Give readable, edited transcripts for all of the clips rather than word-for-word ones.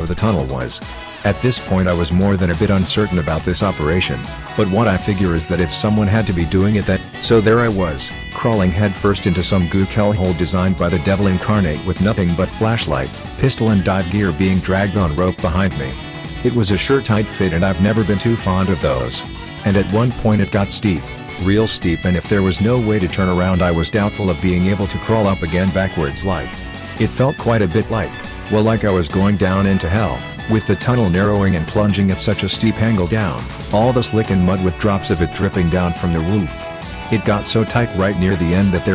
the tunnel was. At this point I was more than a bit uncertain about this operation, but what I figure is that if someone had to be doing it so there I was, crawling headfirst into some goo hole designed by the devil incarnate with nothing but flashlight, pistol and dive gear being dragged on rope behind me. It was a sure tight fit and I've never been too fond of those. And at one point it got steep, real steep, and if there was no way to turn around I was doubtful of being able to crawl up again backwards like. It felt quite a bit like I was going down into hell, with the tunnel narrowing and plunging at such a steep angle down, all the slick and mud with drops of it dripping down from the roof. It got so tight right near the end that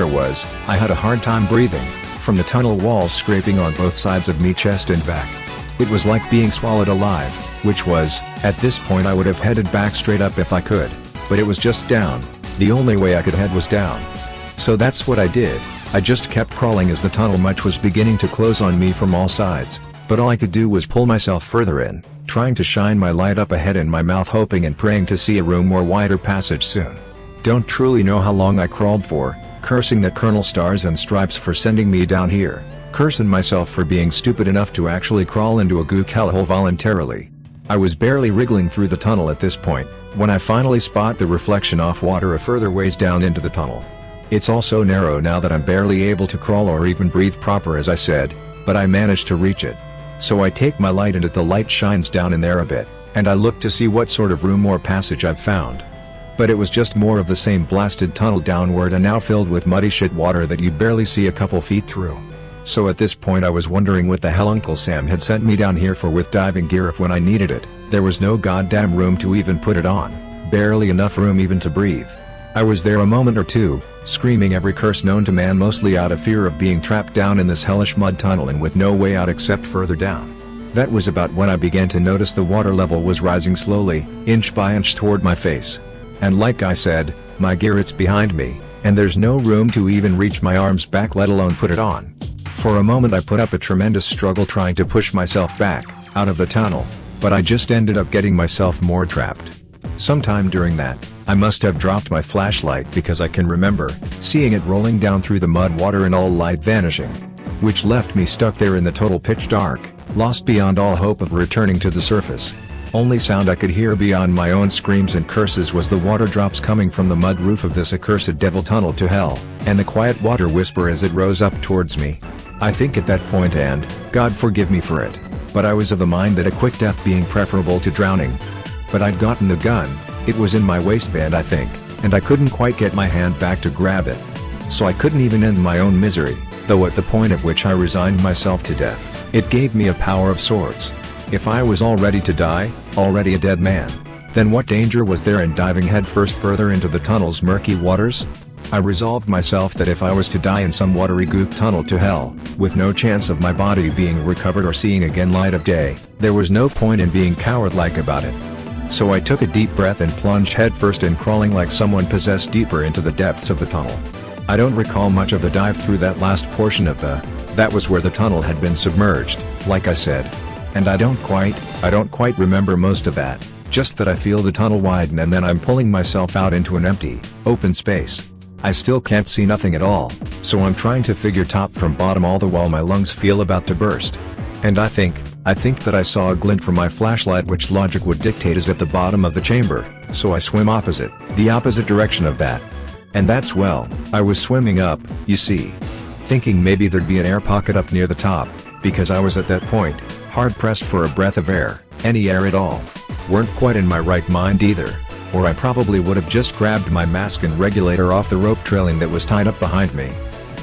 I had a hard time breathing, from the tunnel walls scraping on both sides of me, chest and back. It was like being swallowed alive, which was, at this point I would have headed back straight up if I could, but it was just down. The only way I could head was down. So that's what I did. I just kept crawling as the tunnel much was beginning to close on me from all sides, but all I could do was pull myself further in, trying to shine my light up ahead in my mouth, hoping and praying to see a room or wider passage soon. Don't truly know how long I crawled for, cursing the Colonel Stars and Stripes for sending me down here, cursing myself for being stupid enough to actually crawl into a goo hole voluntarily. I was barely wriggling through the tunnel at this point, when I finally spot the reflection off water a further ways down into the tunnel. It's all so narrow now that I'm barely able to crawl or even breathe proper, as I said, but I managed to reach it. So I take my light and the light shines down in there a bit, and I look to see what sort of room or passage I've found. But it was just more of the same blasted tunnel downward and now filled with muddy shit water that you barely see a couple feet through. So at this point I was wondering what the hell Uncle Sam had sent me down here for with diving gear if when I needed it, there was no goddamn room to even put it on, barely enough room even to breathe. I was there a moment or two, screaming every curse known to man, mostly out of fear of being trapped down in this hellish mud tunnel and with no way out except further down. That was about when I began to notice the water level was rising slowly, inch by inch toward my face. And like I said, my gear, it's behind me, and there's no room to even reach my arms back, let alone put it on. For a moment I put up a tremendous struggle trying to push myself back, out of the tunnel, but I just ended up getting myself more trapped. Sometime during that, I must have dropped my flashlight because I can remember seeing it rolling down through the mud water and all light vanishing. Which left me stuck there in the total pitch dark, lost beyond all hope of returning to the surface. Only sound I could hear beyond my own screams and curses was the water drops coming from the mud roof of this accursed devil tunnel to hell, and the quiet water whisper as it rose up towards me. I think at that point, and God forgive me for it, but I was of the mind that a quick death being preferable to drowning. But I'd gotten the gun, it was in my waistband I think, and I couldn't quite get my hand back to grab it. So I couldn't even end my own misery, though at the point at which I resigned myself to death, it gave me a power of sorts. If I was all ready to die, already a dead man, then what danger was there in diving headfirst further into the tunnel's murky waters? I resolved myself that if I was to die in some watery goop tunnel to hell, with no chance of my body being recovered or seeing again light of day, there was no point in being coward-like about it. So I took a deep breath and plunged headfirst and crawling like someone possessed deeper into the depths of the tunnel. I don't recall much of the dive through that last portion of that was where the tunnel had been submerged, like I said. And I don't quite remember most of that, just that I feel the tunnel widen and then I'm pulling myself out into an empty, open space. I still can't see nothing at all, so I'm trying to figure top from bottom all the while my lungs feel about to burst. And I think that I saw a glint from my flashlight which logic would dictate is at the bottom of the chamber, so I swim the opposite direction of that. And that's well, I was swimming up, you see. Thinking maybe there'd be an air pocket up near the top, because I was at that point, hard pressed for a breath of air, any air at all. Weren't quite in my right mind either, or I probably would have just grabbed my mask and regulator off the rope trailing that was tied up behind me.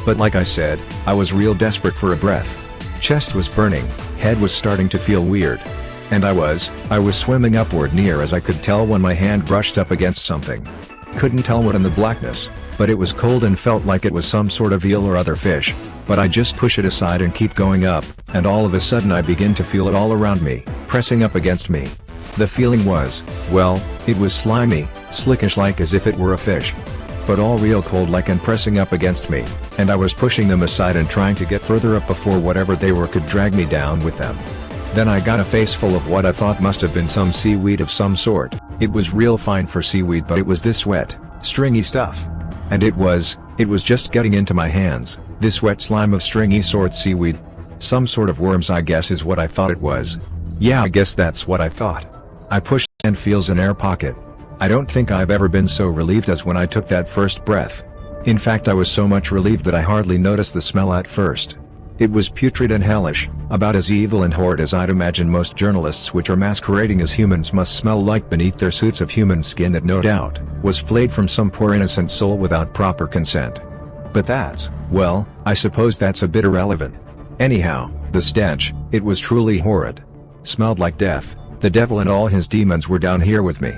But like I said, I was real desperate for a breath. Chest was burning, head was starting to feel weird. And I was swimming upward near as I could tell when my hand brushed up against something. Couldn't tell what in the blackness, but it was cold and felt like it was some sort of eel or other fish, but I just push it aside and keep going up, and all of a sudden I begin to feel it all around me, pressing up against me. The feeling was, well, it was slimy, slickish like as if it were a fish. But all real cold like and pressing up against me, and I was pushing them aside and trying to get further up before whatever they were could drag me down with them. Then I got a face full of what I thought must have been some seaweed of some sort. It was real fine for seaweed, but it was this wet, stringy stuff. And it was just getting into my hands, this wet slime of stringy sort seaweed. Some sort of worms I guess is what I thought it was. Yeah, I guess that's what I thought. I pushed and feels an air pocket. I don't think I've ever been so relieved as when I took that first breath. In fact, I was so much relieved that I hardly noticed the smell at first. It was putrid and hellish, about as evil and horrid as I'd imagine most journalists which are masquerading as humans must smell like beneath their suits of human skin that no doubt was flayed from some poor innocent soul without proper consent. But that's, well, I suppose that's a bit irrelevant. Anyhow, the stench, it was truly horrid. Smelled like death. The devil and all his demons were down here with me.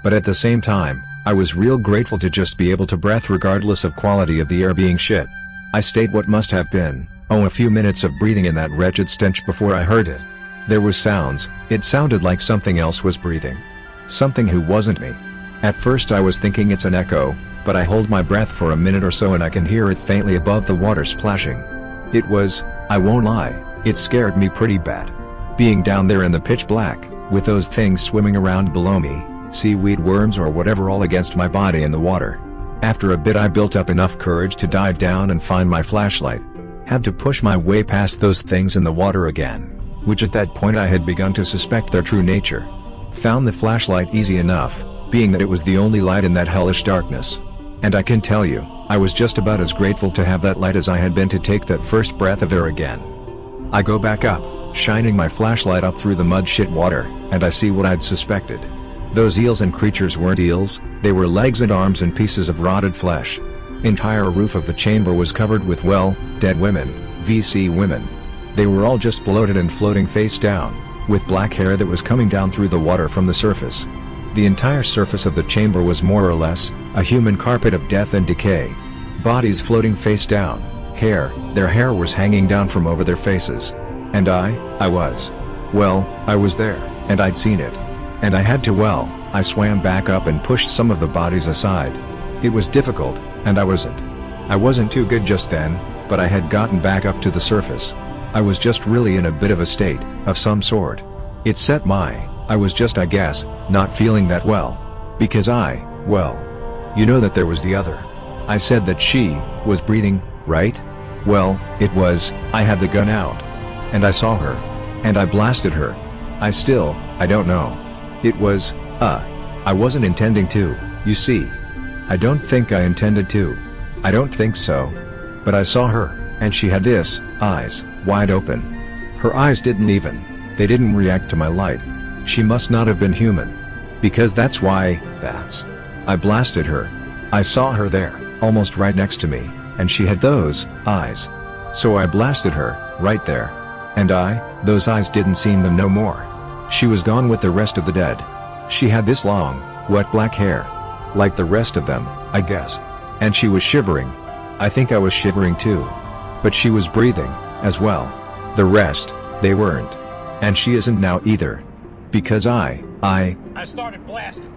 But at the same time, I was real grateful to just be able to breathe regardless of quality of the air being shit. I stayed what must have been, a few minutes of breathing in that wretched stench before I heard it. There was sounds, it sounded like something else was breathing. Something who wasn't me. At first I was thinking it's an echo, but I hold my breath for a minute or so and I can hear it faintly above the water splashing. It was, I won't lie, it scared me pretty bad. Being down there in the pitch black, with those things swimming around below me, seaweed worms or whatever all against my body in the water. After a bit I built up enough courage to dive down and find my flashlight. Had to push my way past those things in the water again, which at that point I had begun to suspect their true nature. Found the flashlight easy enough, being that it was the only light in that hellish darkness. And I can tell you, I was just about as grateful to have that light as I had been to take that first breath of air again. I go back up, shining my flashlight up through the mud shit water, and I see what I'd suspected. Those eels and creatures weren't eels, they were legs and arms and pieces of rotted flesh. Entire roof of the chamber was covered with, well, dead women, VC women. They were all just bloated and floating face down, with black hair that was coming down through the water from the surface. The entire surface of the chamber was more or less a human carpet of death and decay. Bodies floating face down, their hair was hanging down from over their faces. And I was there, and I'd seen it. And I had to, I swam back up and pushed some of the bodies aside. It was difficult, and I wasn't too good just then, but I had gotten back up to the surface. I was just really in a bit of a state, of some sort. It set I was just, I guess, not feeling that well. Because you know that there was the other. I said that she was breathing, right? Well, it was, I had the gun out. And I saw her. And I blasted her. I don't know. It was, I wasn't intending to, you see. I don't think I intended to. I don't think so. But I saw her, and she had this, eyes, wide open. Her eyes they didn't react to my light. She must not have been human. Because that's why, I blasted her. I saw her there, almost right next to me, and she had those, eyes. So I blasted her, right there. And those eyes didn't seem them no more. She was gone with the rest of the dead. She had this long, wet black hair. Like the rest of them, I guess. And she was shivering. I think I was shivering too. But she was breathing, as well. The rest, they weren't. And she isn't now either. Because I started blasting.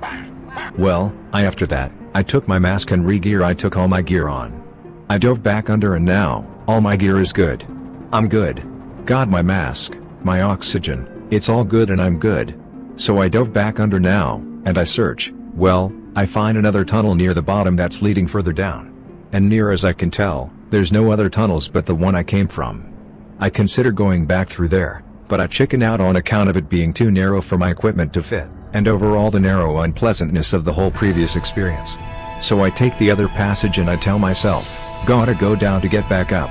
Well, after that, I took my mask and re-gear. I took all my gear on. I dove back under and now, all my gear is good. I'm good. God, my mask, my oxygen, it's all good and I'm good. So I dove back under now, and I search. I find another tunnel near the bottom that's leading further down. And near as I can tell, there's no other tunnels but the one I came from. I consider going back through there, but I chicken out on account of it being too narrow for my equipment to fit, and overall the narrow unpleasantness of the whole previous experience. So I take the other passage and I tell myself, gotta go down to get back up.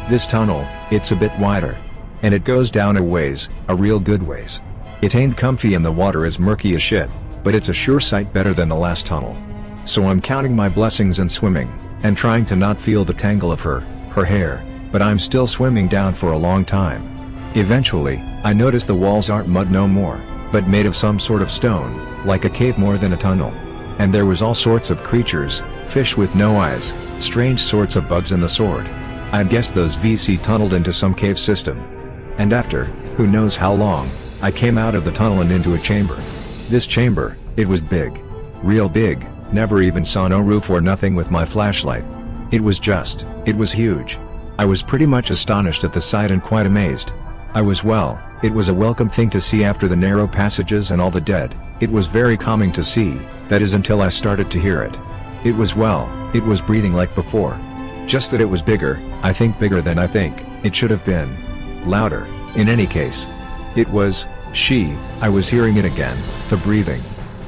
This tunnel, it's a bit wider. And it goes down a ways, a real good ways. It ain't comfy and the water is murky as shit, but it's a sure sight better than the last tunnel. So I'm counting my blessings and swimming, and trying to not feel the tangle of her hair, but I'm still swimming down for a long time. Eventually, I notice the walls aren't mud no more, but made of some sort of stone, like a cave more than a tunnel. And there was all sorts of creatures, fish with no eyes, strange sorts of bugs and the sort. I'd guess those VC tunneled into some cave system. And after, who knows how long, I came out of the tunnel and into a chamber. This chamber, it was big. Real big, never even saw no roof or nothing with my flashlight. It was huge. I was pretty much astonished at the sight and quite amazed. It was a welcome thing to see after the narrow passages and all the dead. It was very calming to see, that is until I started to hear it. It was breathing like before. Just that it was bigger, I think bigger than I think it should have been. Louder, in any case. It was, I was hearing it again, the breathing.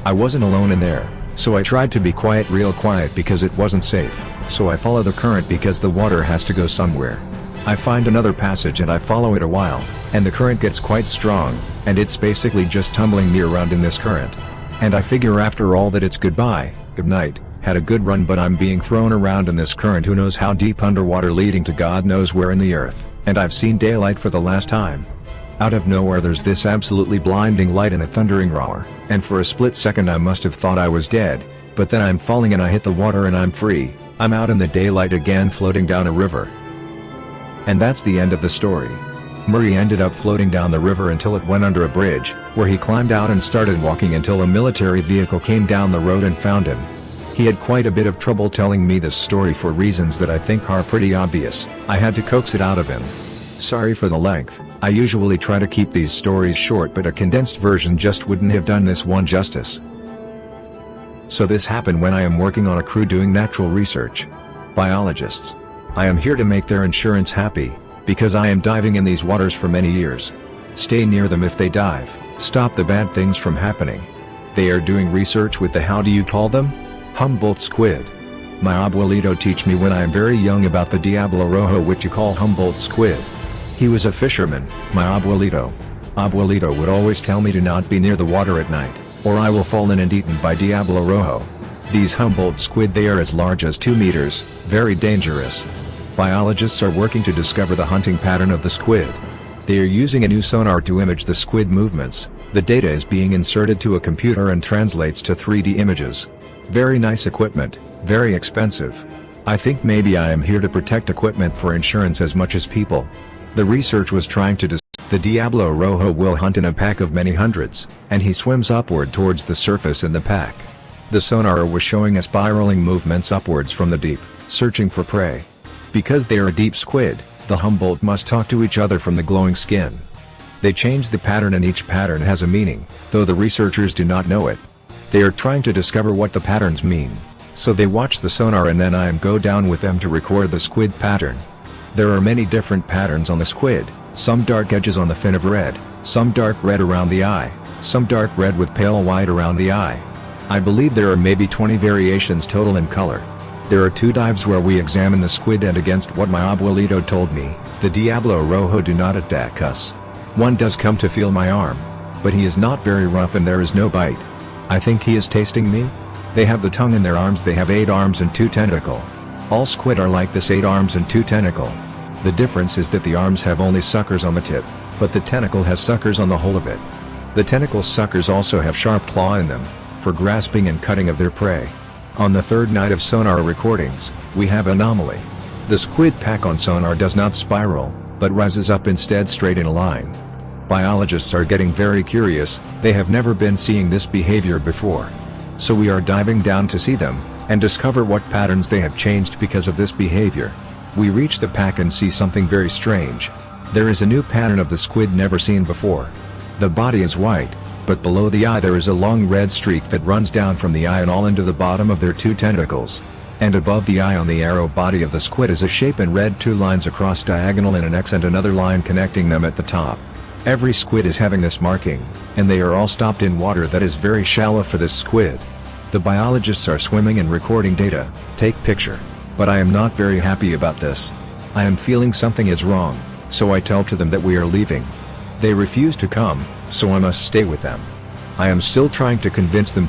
I wasn't alone in there, so I tried to be quiet, real quiet, because it wasn't safe, so I follow the current because the water has to go somewhere. I find another passage and I follow it a while, and the current gets quite strong, and it's basically just tumbling me around in this current. And I figure after all that it's goodbye, good night, had a good run, but I'm being thrown around in this current who knows how deep underwater, leading to God knows where in the earth, and I've seen daylight for the last time. Out of nowhere there's this absolutely blinding light and a thundering roar, and for a split second I must have thought I was dead, but then I'm falling and I hit the water and I'm free. I'm out in the daylight again, floating down a river. And that's the end of the story. Murray ended up floating down the river until it went under a bridge, where he climbed out and started walking until a military vehicle came down the road and found him. He had quite a bit of trouble telling me this story for reasons that I think are pretty obvious. I had to coax it out of him. Sorry for the length. I usually try to keep these stories short, but a condensed version just wouldn't have done this one justice. So this happened when I am working on a crew doing natural research. Biologists. I am here to make their insurance happy, because I am diving in these waters for many years. Stay near them if they dive, stop the bad things from happening. They are doing research with the, how do you call them? Humboldt squid. My abuelito teach me when I am very young about the Diablo Rojo, which you call Humboldt squid. He was a fisherman, my abuelito. Abuelito would always tell me to not be near the water at night, or I will fall in and eaten by Diablo Rojo. These Humboldt squid, they are as large as 2 meters, very dangerous. Biologists are working to discover the hunting pattern of the squid. They are using a new sonar to image the squid movements. The data is being inserted to a computer and translates to 3D images. Very nice equipment, very expensive. I think maybe I am here to protect equipment for insurance as much as people. The research was trying to the Diablo Rojo will hunt in a pack of many hundreds, and he swims upward towards the surface in the pack. The sonar was showing us spiraling movements upwards from the deep, searching for prey. Because they are a deep squid, the Humboldt must talk to each other from the glowing skin. They change the pattern and each pattern has a meaning, though the researchers do not know it. They are trying to discover what the patterns mean. So they watch the sonar and then I go down with them to record the squid pattern. There are many different patterns on the squid, some dark edges on the fin of red, some dark red around the eye, some dark red with pale white around the eye. I believe there are maybe 20 variations total in color. There are 2 dives where we examine the squid, and against what my abuelito told me, the Diablo Rojo do not attack us. One does come to feel my arm, but he is not very rough and there is no bite. I think he is tasting me? They have the tongue in their arms. They have 8 arms and 2 tentacle. All squid are like this, 8 arms and 2 tentacle. The difference is that the arms have only suckers on the tip, but the tentacle has suckers on the whole of it. The tentacle suckers also have sharp claw in them, for grasping and cutting of their prey. On the 3rd night of sonar recordings, we have anomaly. The squid pack on sonar does not spiral, but rises up instead straight in a line. Biologists are getting very curious. They have never been seeing this behavior before. So we are diving down to see them, and discover what patterns they have changed because of this behavior. We reach the pack and see something very strange. There is a new pattern of the squid never seen before. The body is white, but below the eye there is a long red streak that runs down from the eye and all into the bottom of their 2 tentacles. And above the eye on the arrow body of the squid is a shape in red, 2 lines across diagonal in an X and another line connecting them at the top. Every squid is having this marking, and they are all stopped in water that is very shallow for this squid. The biologists are swimming and recording data, take picture. But I am not very happy about this. I am feeling something is wrong, so I tell to them that we are leaving. They refuse to come, so I must stay with them. I am still trying to convince them to